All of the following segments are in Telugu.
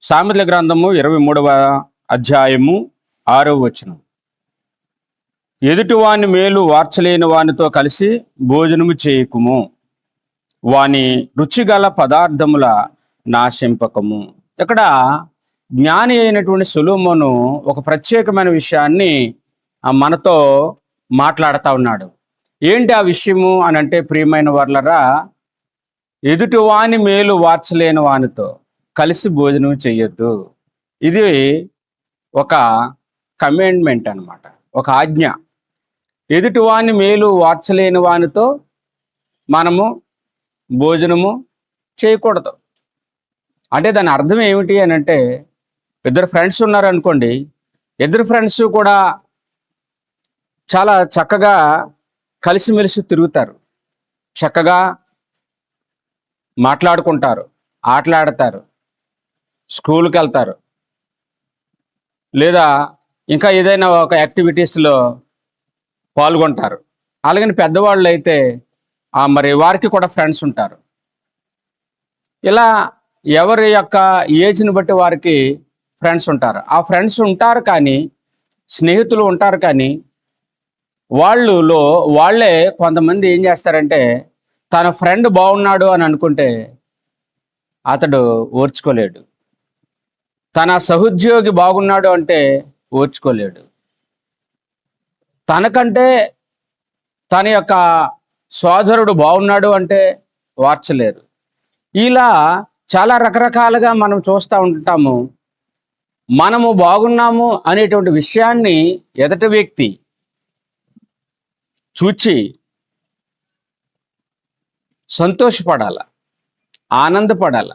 సామెతల గ్రంథము 23వ అధ్యాయము 6వ వచనం. ఎదుటివాని మేలు వార్చలేని వానితో కలిసి భోజనము చేయకుము, వాని రుచిగల పదార్థముల నాశింపకము. ఇక్కడ జ్ఞాని అయినటువంటి సొలొమోను ఒక ప్రత్యేకమైన విషయాన్ని మనతో మాట్లాడుతూ ఉన్నాడు. ఏంటి ఆ విషయము అని అంటే, ప్రియమైన వర్లరా, ఎదుటివాని మేలు వార్చలేని వానితో కలిసి భోజనం చెయ్యొద్దు. ఇది ఒక కమాండ్మెంట్ అన్నమాట, ఒక ఆజ్ఞ. ఎదుటివాని మేలు వార్చలేని వానితో మనము భోజనము చేయకూడదు. అంటే దాని అర్థం ఏమిటి అని అంటే, ఇద్దరు ఫ్రెండ్స్ ఉన్నారనుకోండి, ఇద్దరు ఫ్రెండ్స్ కూడా చాలా చక్కగా కలిసిమెలిసి తిరుగుతారు, చక్కగా మాట్లాడుకుంటారు, ఆటలాడతారు, స్కూల్కి వెళ్తారు, లేదా ఇంకా ఏదైనా ఒక యాక్టివిటీస్లో పాల్గొంటారు. అలాగని పెద్దవాళ్ళు అయితే మరి వారికి కూడా ఫ్రెండ్స్ ఉంటారు. ఇలా ఎవరి యొక్క ఏజ్ని బట్టి వారికి ఫ్రెండ్స్ ఉంటారు. ఆ ఫ్రెండ్స్ ఉంటారు కానీ, స్నేహితులు ఉంటారు కానీ, వాళ్ళే కొంతమంది ఏం చేస్తారంటే, తన ఫ్రెండ్ బాగున్నాడు అని అనుకుంటే అతడు ఓర్చుకోలేడు, తన సహోద్యోగి బాగున్నాడు అంటే ఓర్చుకోలేడు, తనకంటే తన యొక్క సోదరుడు బాగున్నాడు అంటే వార్చలేరు. ఇలా చాలా రకరకాలుగా మనం చూస్తూ ఉంటాము. మనము బాగున్నాము అనేటువంటి విషయాన్ని ఎదుటి వ్యక్తి చూచి సంతోషపడాల, ఆనందపడాల,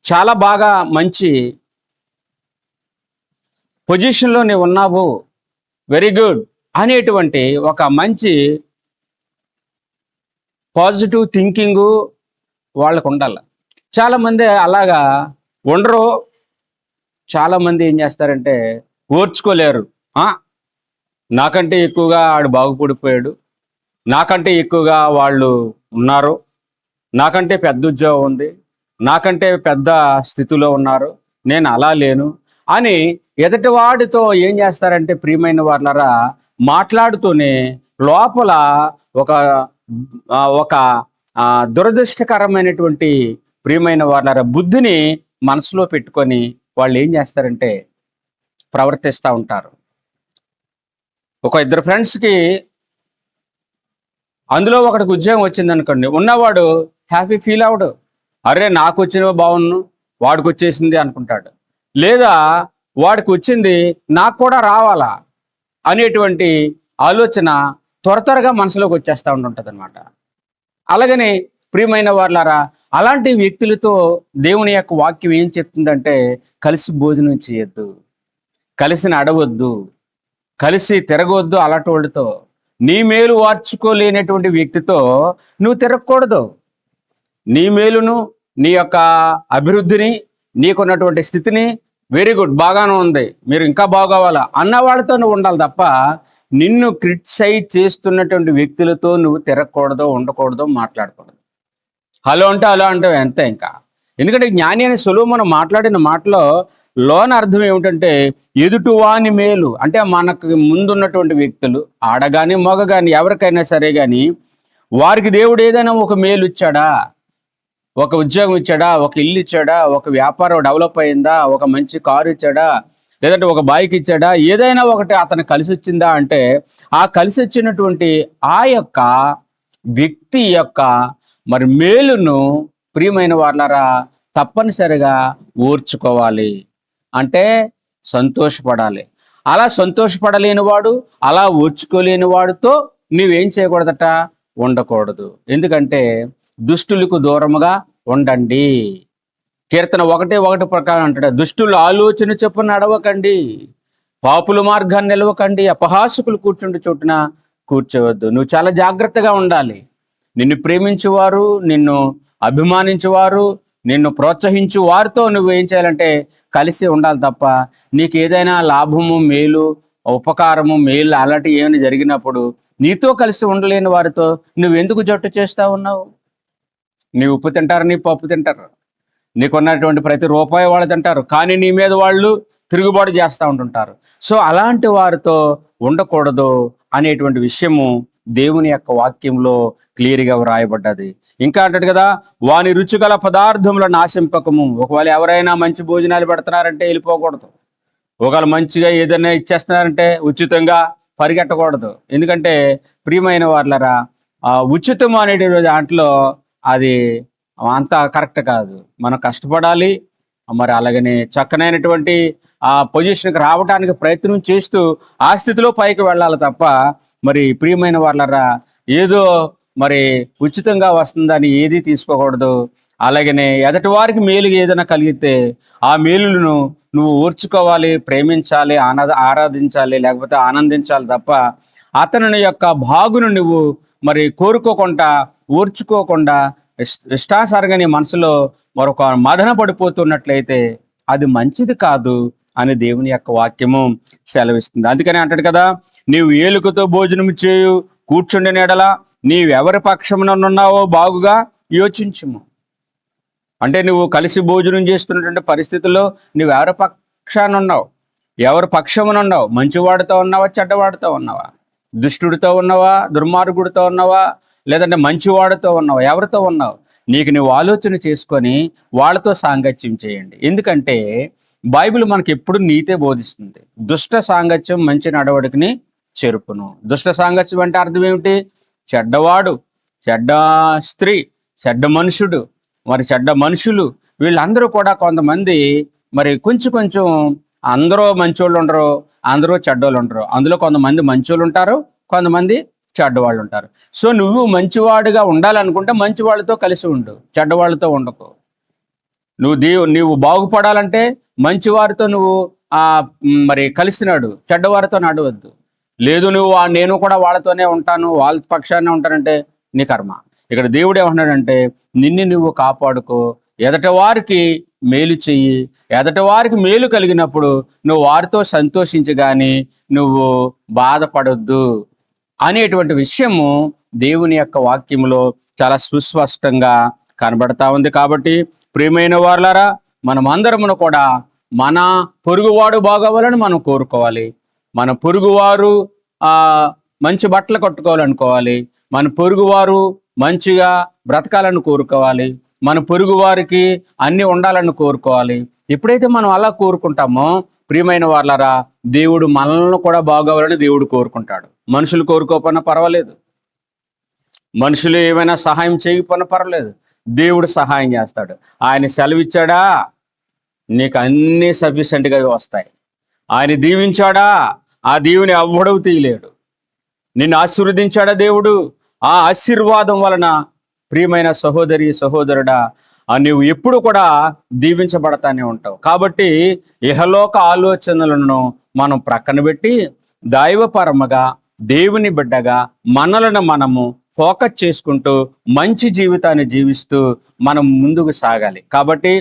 చాలా బాగా మంచి పొజిషన్లో నీవు ఉన్నావు, వెరీ గుడ్ అనేటువంటి ఒక మంచి పాజిటివ్ థింకింగు వాళ్ళకు ఉండాలి. చాలామంది అలాగా ఉండరు. చాలామంది ఏం చేస్తారంటే ఓర్చుకోలేరు. నాకంటే ఎక్కువగా ఆడు బాగుపడిపోయాడు, నాకంటే ఎక్కువగా వాళ్ళు ఉన్నారు, నాకంటే పెద్ద ఉద్యోగం ఉంది, నాకంటే పెద్ద స్థితిలో ఉన్నారు, నేను అలా లేను అని ఎదుటివాడితో ఏం చేస్తారంటే, ప్రియమైన వాళ్ళరా, మాట్లాడుతూనే లోపల ఒక ఒక దురదృష్టకరమైనటువంటి, ప్రియమైన వాళ్ళరా, బుద్ధిని మనసులో పెట్టుకొని వాళ్ళు ఏం చేస్తారంటే ప్రవర్తిస్తూ ఉంటారు. ఒక ఇద్దరు ఫ్రెండ్స్కి అందులో ఒకటికి ఉద్యోగం వచ్చింది అనుకోండి, ఉన్నవాడు హ్యాపీ ఫీల్ అవడు, అరే నాకు వచ్చినవి బాగున్ను, వాడికి వచ్చేసింది అనుకుంటాడు. లేదా వాడికి వచ్చింది నాకు కూడా రావాలా అనేటువంటి ఆలోచన త్వరగా మనసులోకి వచ్చేస్తూ ఉంటుంటుంది అనమాట. అలాగని ప్రియమైన వాళ్ళారా, అలాంటి వ్యక్తులతో దేవుని యొక్క వాక్యం ఏం చెప్తుందంటే, కలిసి భోజనం చేయొద్దు, కలిసి నడవద్దు, కలిసి తిరగవద్దు. అలాంటి వాళ్ళతో, నీ మేలు వార్చుకోలేనటువంటి వ్యక్తితో నువ్వు తిరగకూడదు. నీ మేలును, నీ యొక్క అభివృద్ధిని, నీకున్నటువంటి స్థితిని, వెరీ గుడ్, బాగానే ఉంది, మీరు ఇంకా బాగోవాలా అన్న వాళ్ళతో నువ్వు ఉండాలి తప్ప, నిన్ను క్రిటిసైజ్ చేస్తున్నటువంటి వ్యక్తులతో నువ్వు తిరగకూడదు, ఉండకూడదు, మాట్లాడకూడదు. హలో అంటే హలో అంటే ఎంత ఇంకా. ఎందుకంటే జ్ఞాని అనే సొలొమోను మాట్లాడిన మాటలో లోన అర్థం ఏమిటంటే, ఎదుటివాని మేలు అంటే మనకు ముందున్నటువంటి వ్యక్తులు, ఆడగాని మగ కానీ ఎవరికైనా సరే కానీ, వారికి దేవుడు ఏదైనా ఒక మేలు ఇచ్చాడా, ఒక ఉద్యోగం ఇచ్చాడా, ఒక ఇల్లు ఇచ్చాడా, ఒక వ్యాపారం డెవలప్ అయిందా, ఒక మంచి కారు ఇచ్చాడా, లేదంటే ఒక బైక్ ఇచ్చాడా, ఏదైనా ఒకటి అతను కలిసి వచ్చిందా అంటే, ఆ కలిసి వచ్చినటువంటి ఆ యొక్క వ్యక్తి యొక్క మరి మేలును, ప్రియమైన వాళ్ళరా, తప్పనిసరిగా ఓర్చుకోవాలి, అంటే సంతోషపడాలి. అలా సంతోషపడలేని వాడు, అలా ఓర్చుకోలేని వాడితో నువ్వేం చేయకూడదట, ఉండకూడదు. ఎందుకంటే దుష్టులకు దూరముగా ఉండండి. కీర్తన 1:1 ప్రకారం అంటాడు, దుష్టుల ఆలోచన చొప్పున నడవకండి, పాపుల మార్గాన్ని నిలవకండి, అపహాసకులు కూర్చుంటే చోటున కూర్చోవద్దు. నువ్వు చాలా జాగ్రత్తగా ఉండాలి. నిన్ను ప్రేమించువారు, నిన్ను అభిమానించువారు, నిన్ను ప్రోత్సహించు వారితో నువ్వు ఏం చేయాలంటే కలిసి ఉండాలి తప్ప, నీకు ఏదైనా లాభము, మేలు, ఉపకారము, మేలు అలాంటివి ఏమైనా జరిగినప్పుడు నీతో కలిసి ఉండలేని వారితో నువ్వెందుకు జట్టు చేస్తూ ఉన్నావు? నీ ఉప్పు తింటారు, నీ పప్పు తింటారు, నీకున్నటువంటి ప్రతి రూపాయి వాళ్ళు తింటారు, కానీ నీ మీద వాళ్ళు తిరుగుబాటు చేస్తూ ఉంటుంటారు. సో అలాంటి వారితో ఉండకూడదు అనేటువంటి విషయము దేవుని యొక్క వాక్యంలో క్లియర్గా వ్రాయబడ్డది. ఇంకా అంటాడు కదా, వాని రుచిగల పదార్థములను నాశింపకము. ఒకవేళ ఎవరైనా మంచి భోజనాలు పెడుతున్నారంటే వెళ్ళిపోకూడదు. ఒకవేళ మంచిగా ఏదైనా ఇచ్చేస్తున్నారంటే ఉచితంగా పరిగెట్టకూడదు. ఎందుకంటే ప్రియమైన వాళ్ళరా, ఉచితం అనేటువంటి దాంట్లో అది అంత కరెక్ట్ కాదు. మనం కష్టపడాలి, మరి అలాగనే చక్కనైనటువంటి ఆ పొజిషన్కి రావడానికి ప్రయత్నం చేస్తూ ఆ స్థితిలో పైకి వెళ్ళాలి తప్ప, మరి ప్రియమైన వాళ్ళరా ఏదో మరి ఉచితంగా వస్తుందని ఏది తీసుకోకూడదు. అలాగనే ఎదటి వారికి మేలు ఏదైనా కలిగితే ఆ మేలులను నువ్వు ఓర్చుకోవాలి, ప్రేమించాలి, ఆరాధించాలి, లేకపోతే ఆనందించాలి తప్ప అతని యొక్క బాగును నువ్వు మరి కోరుకోకుండా, ఓర్చుకోకుండా ఇష్టాసారంగా నీ మనసులో మరొక మదన పడిపోతున్నట్లయితే అది మంచిది కాదు అని దేవుని యొక్క వాక్యము సెలవిస్తుంది. అందుకని అంటాడు కదా, నీవు ఏలుకతో భోజనం చేయు కూర్చుండి నెడల నీవెవరి పక్షమునున్నావో బాగుగా యోచించుము. అంటే నువ్వు కలిసి భోజనం చేస్తున్నటువంటి పరిస్థితుల్లో నువ్వెవరి పక్షాన ఉన్నావు, ఎవరి పక్షమునున్నావు? మంచివాడితో ఉన్నావా, చెడ్డవాడితో ఉన్నావా? దుష్టుడితో ఉన్నావా, దుర్మార్గుడితో ఉన్నావా, లేదంటే మంచివాడితో ఉన్నావా? ఎవరితో ఉన్నావు? నీకు నువ్వు ఆలోచన చేసుకొని వాళ్ళతో సాంగత్యం చేయండి. ఎందుకంటే బైబిల్ మనకి ఎప్పుడు నీతే బోధిస్తుంది. దుష్ట సాంగత్యం మంచి నడవడికని చెరుపును. దుష్ట సాంగత్యం అంటే అర్థం ఏమిటి? చెడ్డవాడు, చెడ్డ స్త్రీ, చెడ్డ మనుషుడు, మరి చెడ్డ మనుషులు, వీళ్ళందరూ కూడా కొంతమంది మరి కొంచెం అందరూ మంచోళ్ళు ఉండరు, అందరూ చెడ్డోళ్ళు ఉండరు. అందులో కొంతమంది మంచోళ్ళు ఉంటారు, కొంతమంది చెడ్డవాళ్ళు ఉంటారు. సో నువ్వు మంచివాడిగా ఉండాలనుకుంటే మంచి వాళ్ళతో కలిసి ఉండు, చెడ్డవాళ్ళతో ఉండకు. నువ్వు బాగుపడాలంటే మంచివారితో నువ్వు మరి కలిసినాడు, చెడ్డవారితో నడవద్దు. లేదు నేను కూడా వాళ్ళతోనే ఉంటాను, వాళ్ళ పక్షానే ఉంటానంటే నీ కర్మ. ఇక్కడ దేవుడు ఏమంటున్నాడంటే, నిన్ను నువ్వు కాపాడుకో, ఎదటి వారికి మేలు చెయ్యి. ఎదటి వారికి మేలు కలిగినప్పుడు నువ్వు వారితో సంతోషించి కానీ నువ్వు బాధపడొద్దు అనేటువంటి విషయము దేవుని యొక్క వాక్యములో చాలా సుస్పష్టంగా కనబడతా ఉంది. కాబట్టి ప్రియమైన వారులారా, మనమందరమును కూడా మన పొరుగువాడు బాగోవాలని మనం కోరుకోవాలి. మన పొరుగువారు మంచి బట్టలు కట్టుకోవాలనుకోవాలి. మన పొరుగువారు మంచిగా బ్రతకాలని కోరుకోవాలి. మన పొరుగు వారికి అన్ని ఉండాలని కోరుకోవాలి. ఎప్పుడైతే మనం అలా కోరుకుంటామో ప్రియమైన వాళ్ళరా, దేవుడు మనల్ని కూడా బాగోవాలని దేవుడు కోరుకుంటాడు. మనుషులు కోరుకోకపోయినా పర్వాలేదు, మనుషులు ఏమైనా సహాయం చేయకపోయినా పర్వాలేదు, దేవుడు సహాయం చేస్తాడు. ఆయన సెలవిచ్చాడా, నీకు అన్నీ సఫిషియెంట్గా వస్తాయి. ఆయన దీవించాడా, ఆ దీవుని ఎవ్వడవు తీయలేడు. నిన్ను ఆశీర్వదించాడా దేవుడు, ఆ ఆశీర్వాదం వలన ప్రియమైన సహోదరి సహోదరుడా నీవు ఎప్పుడు కూడా దీవించబడతానే ఉంటావు. కాబట్టి ఇహలోక ఆలోచనలను మనం ప్రక్కన పెట్టి దైవపరముగా దేవుని బిడ్డగా మనలను మనము ఫోకస్ చేసుకుంటూ మంచి జీవితాన్ని జీవిస్తూ మనం ముందుకు సాగాలి. కాబట్టి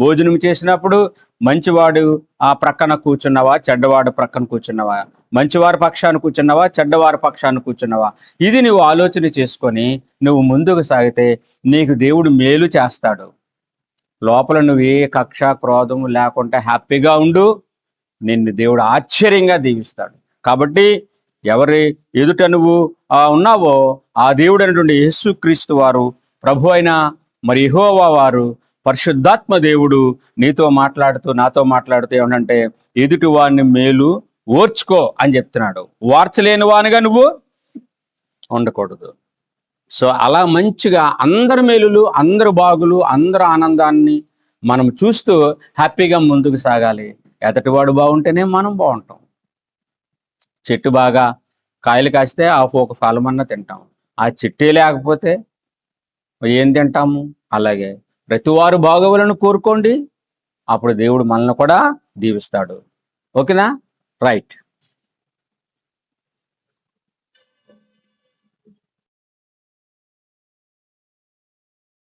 భోజనం చేసినప్పుడు మంచివాడు ఆ ప్రక్కన కూర్చున్నావా, చెడ్డవాడు ప్రక్కన కూర్చున్నావా, మంచివారి పక్షాన్ని కూర్చున్నావా, చెడ్డవారి పక్షాన్ని కూర్చున్నావా, ఇది నువ్వు ఆలోచన చేసుకొని నువ్వు ముందుకు సాగితే నీకు దేవుడు మేలు చేస్తాడు. లోపల నువ్వు ఏ కక్ష క్రోధము లేకుండా హ్యాపీగా ఉండు, నిన్ను దేవుడు ఆశ్చర్యంగా దీవిస్తాడు. కాబట్టి ఎవరి ఎదుట నువ్వు ఉన్నావో ఆ దేవుడు అయినటువంటి యేసుక్రీస్తు వారు, ప్రభు అయిన మరి యెహోవా వారు, పరిశుద్ధాత్మ దేవుడు నీతో మాట్లాడుతూ నాతో మాట్లాడుతూ ఏమంటే, ఎదుటి వాడిని మేలు ఓర్చుకో అని చెప్తున్నాడు. వార్చలేని వానిగా నువ్వు ఉండకూడదు. సో అలా మంచిగా అందరి మేలులు, అందరు బాగులు, అందరు ఆనందాన్ని మనం చూస్తూ హ్యాపీగా ముందుకు సాగాలి. ఎదటివాడు బాగుంటేనే మనం బాగుంటాం. చెట్టు బాగా కాయలు కాస్తే ఒక ఫలమన్నా తింటాం. ఆ చెట్టే లేకపోతే ఏం తింటాము? అలాగే ప్రతివారు బాగోవాలని కోరుకోండి, అప్పుడు దేవుడు మనల్ని కూడా దీవిస్తాడు. ఓకేనా? రైట్.